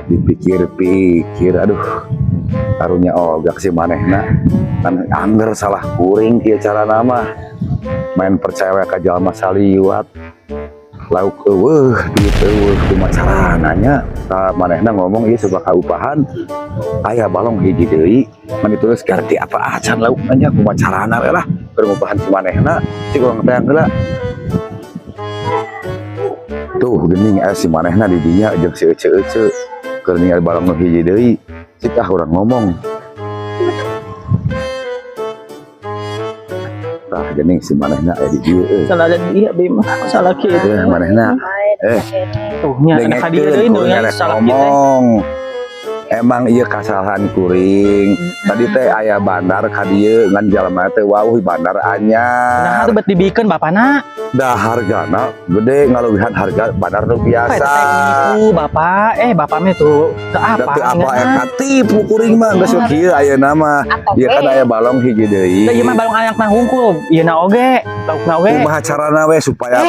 dipikir-pikir aduh karunya ogak si manehna kan angger salah kuring kieu cara nama main percaya ka jalma saliwat lauk eueuh duit eueuh kumaha carananya ka manehna ngomong ieu suka kaupahan aya balong hiji deui mun ditulis ganti apa acan lauk nya kumaha carana we lah keur ngupahan si manehna cik urang teh heula tuh geuning aya si manehna di dinya jeung si ece-ece keur ningali balong nu hiji deui cik urang ngomong tah geuning si manehna aya di dieu salah ada dia bima salah kieu manehna tuh nya ada ka dieu deui nu salah kieu ngomong emang iya kesalahan kuring tadi teh aya bandar ka dieu ngan jalma teh wauh bandar anyar nah teh bet dibikeun bapana dah hargana gede ngaluwihan harga bandar nu biasa itu bapak bapak mah tuh teu apa apa eta tipu kuring mah geus kieu ayeuna mah ieu kan aya balong hiji deui da ieu mah balong anak hungkul ieu na oge laukna oge kumaha carana we supaya